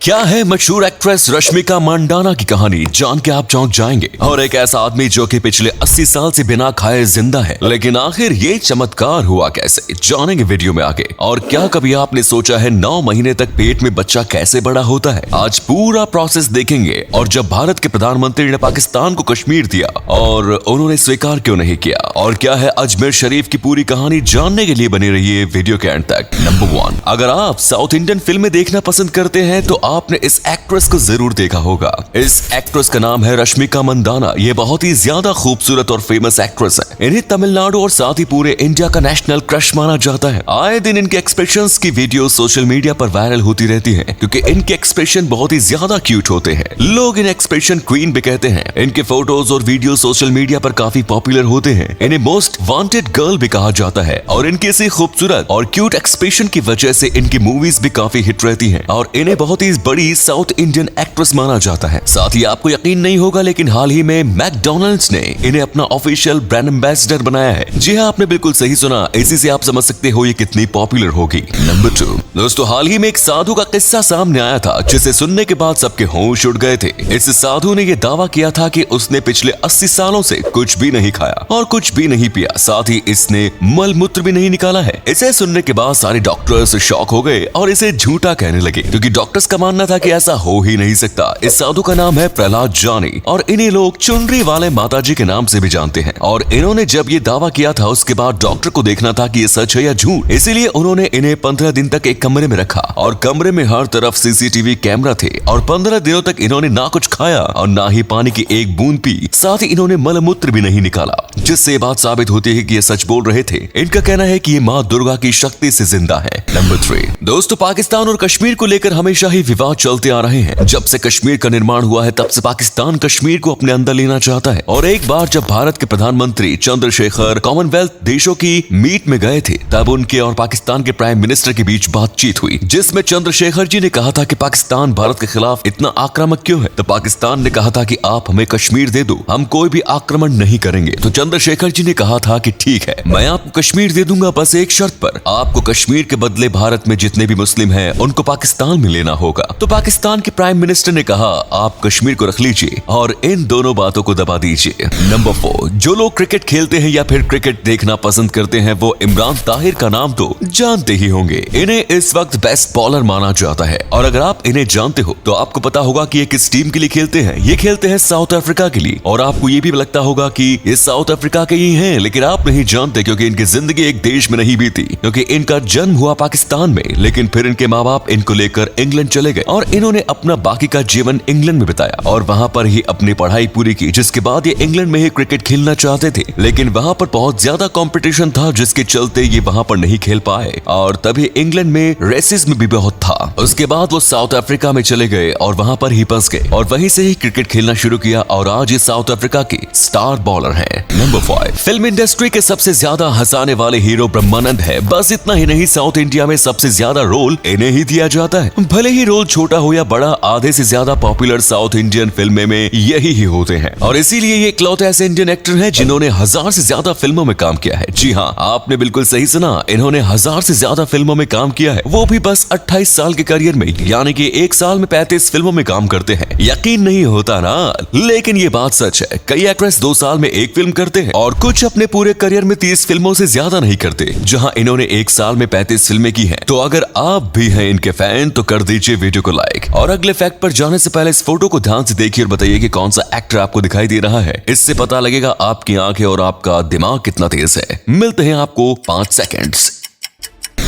क्या है मशहूर एक्ट्रेस रश्मिका मंडाना की कहानी जान के आप चौंक जाएंगे। और एक ऐसा आदमी जो कि पिछले 80 साल से बिना खाए जिंदा है, लेकिन आखिर ये चमत्कार हुआ कैसे, जानेंगे वीडियो में आगे। और क्या कभी आपने सोचा है 9 महीने तक पेट में बच्चा कैसे बड़ा होता है? आज पूरा प्रोसेस देखेंगे। और जब भारत के प्रधानमंत्री ने पाकिस्तान को कश्मीर दिया और उन्होंने स्वीकार क्यों नहीं किया, और क्या है अजमेर शरीफ की पूरी कहानी, जानने के लिए बने रहिए वीडियो के एंड तक। नंबर 1, अगर आप साउथ इंडियन फिल्में देखना पसंद करते हैं तो आपने इस एक्ट्रेस को जरूर देखा होगा। इस एक्ट्रेस का नाम है रश्मिका मंदाना। ये बहुत ही ज्यादा खूबसूरत और फेमस एक्ट्रेस है। इन्हें तमिलनाडु और साथ ही पूरे इंडिया का नेशनल क्रश माना जाता है। आए दिन इनके एक्सप्रेशंस की वीडियो सोशल मीडिया पर वायरल होती रहती हैं, क्योंकि इनके एक्सप्रेशन बहुत ही ज्यादा क्यूट होते हैं। लोग इन्हें एक्सप्रेशन क्वीन भी कहते हैं। इनके फोटोज और वीडियो सोशल मीडिया पर काफी पॉपुलर होते हैं। इन्हें मोस्ट वांटेड गर्ल भी कहा जाता है। और इनके इसी खूबसूरत और क्यूट एक्सप्रेशन की वजह से इनकी मूवीज भी काफी हिट रहती हैं और इन्हें बहुत ही बड़ी साउथ इंडियन एक्ट्रेस माना जाता है। साथ ही आपको यकीन नहीं होगा, लेकिन हाल ही में मैकडॉनल्ड्स ने इन्हें अपना ऑफिशियल ब्रांड एम्बेसडर बनाया है। जी हाँ, आपने बिल्कुल सही सुना। इसी से आप समझ सकते हो ये कितनी पॉपुलर होगी। नंबर 2, दोस्तों हाल ही में एक साधु का किस्सा सामने आया था, जिसे सुनने के बाद सबके होश उड़ गए थे। इस साधु ने यह दावा किया था कि उसने पिछले 80 सालों से कुछ भी नहीं खाया और कुछ भी नहीं पिया, साथ ही इसने मल मूत्र भी नहीं निकाला है। इसे सुनने के बाद सारे डॉक्टर्स शॉक हो गए और इसे झूठा कहने लगे, क्योंकि डॉक्टर्स का मानना था कि ऐसा हो ही नहीं सकता। इस साधु का नाम है प्रहलाद जानी और इन्हें लोग चुनरी वाले माताजी के नाम से भी जानते हैं। और इन्होंने जब ये दावा किया था, उसके बाद डॉक्टर को देखना था कि ये सच है या झूठ। इसीलिए उन्होंने इन्हें 15 दिन तक एक कमरे में रखा और कमरे में हर तरफ सीसीटीवी कैमरा थे। और 15 दिनों तक इन्होंने ना कुछ खाया और ना ही पानी की एक बूंद पी, साथ ही इन्होंने मलमूत्र भी नहीं निकाला, जिससे बात साबित होती है कि ये सच बोल रहे थे। इनका कहना है कि ये माँ दुर्गा की शक्ति से जिंदा है। नंबर 3, दोस्तों पाकिस्तान और कश्मीर को लेकर हमेशा ही विवाद चलते आ रहे हैं। जब से कश्मीर का निर्माण हुआ है, तब से पाकिस्तान कश्मीर को अपने अंदर लेना चाहता है। और एक बार जब भारत के प्रधानमंत्री चंद्रशेखर कॉमनवेल्थ देशों की मीट में गए थे, तब उनके और पाकिस्तान के प्राइम मिनिस्टर के बीच बातचीत हुई, जिसमें चंद्रशेखर जी ने कहा था कि पाकिस्तान भारत के खिलाफ इतना आक्रामक क्यों है। तो पाकिस्तान ने कहा था कि आप हमें कश्मीर दे दो, हम कोई भी आक्रमण नहीं करेंगे। तो चंद्रशेखर जी ने कहा था कि ठीक है, मैं आपको कश्मीर दे दूंगा, बस एक शर्त पर। आपको कश्मीर के बदले भारत में जितने भी मुस्लिम हैं उनको पाकिस्तान में लेना होगा। तो पाकिस्तान के प्राइम मिनिस्टर ने कहा आप कश्मीर को रख लीजिए और इन दोनों बातों को दबा दीजिए। नंबर 4, जो लोग क्रिकेट खेलते हैं या फिर क्रिकेट देखना पसंद करते हैं, वो इमरान ताहिर का नाम तो जानते ही होंगे। इन्हें इस वक्त बेस्ट बॉलर माना जाता है। और अगर आप इन्हें जानते हो तो आपको पता होगा कि ये किस टीम के लिए खेलते हैं। ये खेलते हैं साउथ अफ्रीका के लिए। और आपको ये भी लगता होगा कि ये साउथ अफ्रीका के ही हैं, लेकिन आप नहीं जानते, क्योंकि इनकी जिंदगी एक देश में नहीं बीती। क्योंकि इनका जन्म हुआ पाकिस्तान में, लेकिन फिर इनके माँ बाप इनको लेकर इंग्लैंड चले गए और इन्होंने अपना बाकी का जीवन इंग्लैंड में बिताया और वहाँ पर ही अपनी पढ़ाई पूरी की। जिसके बाद ये इंग्लैंड में ही क्रिकेट खेलना चाहते थे, लेकिन वहाँ पर बहुत ज्यादा कंपटीशन था, जिसके चलते ये वहाँ पर नहीं खेल पाए। और तभी इंग्लैंड में रेसिज्म भी बहुत था। उसके बाद वो साउथ अफ्रीका में चले गए और वहाँ पर ही फंस गए और वहीं से ही क्रिकेट खेलना शुरू किया और आज ये साउथ अफ्रीका के स्टार बॉलर हैं। नंबर 5, फिल्म इंडस्ट्री के सबसे ज्यादा हंसाने वाले हीरो ब्रह्मानंद है। बस इतना ही नहीं, साउथ इंडिया में सबसे ज्यादा रोल इन्हें ही दिया जाता है। भले ही रोल छोटा हो या बड़ा, आधे से ज्यादा पॉपुलर साउथ इंडियन फिल्में में यही ही होते हैं। और इसीलिए ये इकलौते ऐसे इंडियन एक्टर हैं जिन्होंने 1000 से ज्यादा फिल्मों में काम किया है। जी हाँ, आपने बिल्कुल सही सुना, इन्होंने 1000 से ज्यादा फिल्मों में काम किया है, वो भी बस 28 साल के करियर में। यानी कि एक साल में 35 फिल्मों में काम करते हैं। यकीन नहीं होता ना, लेकिन ये बात सच है। कई एक्ट्रेस 2 साल में एक फिल्म करते हैं और कुछ अपने पूरे करियर में 30 फिल्मों से ज्यादा नहीं करते, जहां इन्होंने एक साल में 35 फिल्में की हैं। तो अगर आप भी हैं इनके फैन तो कर दीजिए वीडियो को लाइक। और अगले फैक्ट पर जाने से पहले इस फोटो को ध्यान से देखिए और बताइए कि कौन सा एक्टर आपको दिखाई दे रहा है। इससे पता लगेगा आपकी आंखें और आपका दिमाग कितना तेज है। मिलते हैं आपको 5 सेकंड्स।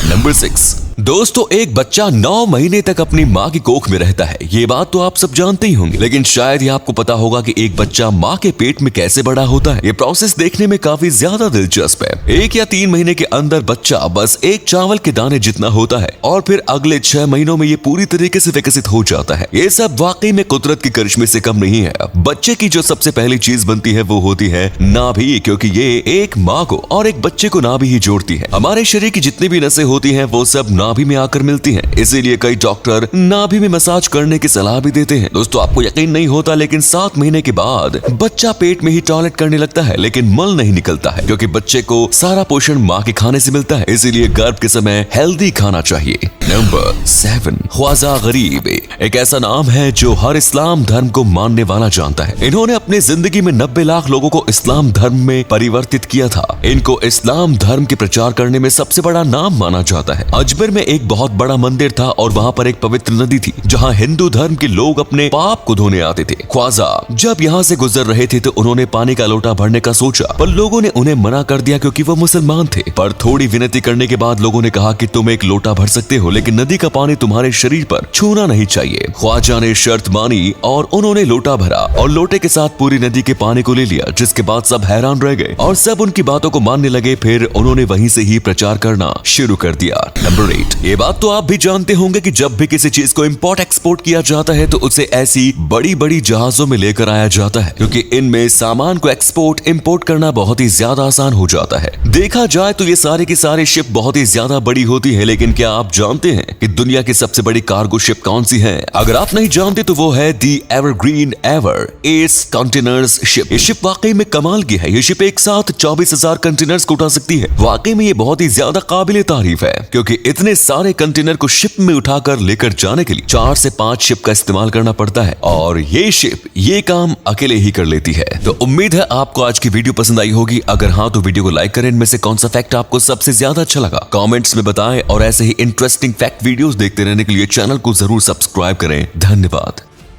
नंबर 6, दोस्तों एक बच्चा 9 महीने तक अपनी माँ की कोख में रहता है। ये बात तो आप सब जानते ही होंगे, लेकिन शायद ये आपको पता होगा कि एक बच्चा माँ के पेट में कैसे बड़ा होता है। ये प्रोसेस देखने में काफी ज्यादा दिलचस्प है। 1 या 3 महीने के अंदर बच्चा बस एक चावल के दाने जितना होता है और फिर अगले 6 महीनों में ये पूरी तरीके से विकसित हो जाता है। ये सब वाकई में कुदरत के करिश्मे से कम नहीं है। बच्चे की जो सबसे पहली चीज बनती है वो होती है नाभि, क्योंकि ये एक माँ को और एक बच्चे को नाभि ही जोड़ती है। हमारे शरीर की जितनी भी नसें होती हैं वो सब नाभि में आकर मिलती हैं। इसीलिए कई डॉक्टर नाभि में मसाज करने की सलाह भी देते हैं। दोस्तों आपको यकीन नहीं होता लेकिन 7 महीने के बाद बच्चा पेट में ही टॉयलेट करने लगता है लेकिन मल नहीं निकलता है, क्योंकि बच्चे को सारा पोषण माँ के खाने से मिलता है। इसीलिए गर्भ के समय हेल्दी खाना चाहिए। नंबर 7, ख्वाजा गरीब एक ऐसा नाम है जो हर इस्लाम धर्म को मानने वाला जानता है। इन्होंने अपनी जिंदगी में 90 लाख लोगों को इस्लाम धर्म में परिवर्तित किया था। इनको इस्लाम धर्म के प्रचार करने में सबसे बड़ा नाम माना जाता है। अजमेर में एक बहुत बड़ा मंदिर था और वहाँ पर एक पवित्र नदी थी जहाँ हिंदू धर्म के लोग अपने पाप को धोने आते थे। ख्वाजा जब यहाँ से गुजर रहे थे तो उन्होंने पानी का लोटा भरने का सोचा, पर लोगों ने उन्हें मना कर दिया क्योंकि वो मुसलमान थे। पर थोड़ी विनती करने के बाद लोगों ने कहा कि तुम एक लोटा भर सकते हो लेकिन नदी का पानी तुम्हारे शरीर पर छूना नहीं चाहिए। ख्वाजा ने शर्त मानी और उन्होंने लोटा भरा और लोटे के साथ पूरी नदी के पानी को ले लिया, जिसके बाद सब हैरान रह गए और सब उनकी बातों को मानने लगे। फिर उन्होंने वहीं से ही प्रचार करना शुरू कर दिया। नंबर 8, ये बात तो आप भी जानते होंगे कि जब भी किसी चीज को इंपोर्ट एक्सपोर्ट किया जाता है तो उसे ऐसी बड़ी बड़ी जहाजों में लेकर आया जाता है, क्योंकि इनमें सामान को एक्सपोर्ट इंपोर्ट करना बहुत ही ज्यादा आसान हो जाता है। देखा जाए तो ये सारे की सारी शिप बहुत ही ज्यादा बड़ी होती है, लेकिन क्या आप जानते हैं कि दुनिया की सबसे बड़ी कार्गो शिप कौन सी है? अगर आप नहीं जानते तो वो है the Evergreen Ever Ace containers ship. ये शिप वाकई में कमाल की है। ये शिप एक साथ 24,000 कंटेनर्स को उठा सकती है। वाकई में ये बहुत ही ज्यादा काबिले तारीफ है, क्योंकि इतने सारे कंटेनर को शिप में उठाकर लेकर जाने के लिए 4 से 5 शिप का इस्तेमाल करना पड़ता है और ये शिप ये काम अकेले ही कर लेती है। तो उम्मीद है आपको आज की वीडियो पसंद आई होगी। अगर हाँ तो वीडियो को लाइक करें। इनमें से कौन सा फैक्ट आपको सबसे ज्यादा अच्छा लगा कमेंट्स में बताएं और ऐसे ही इंटरेस्टिंग फैक्ट वीडियोस देखते रहने के लिए चैनल को जरूर सब्सक्राइब करें। धन्यवाद।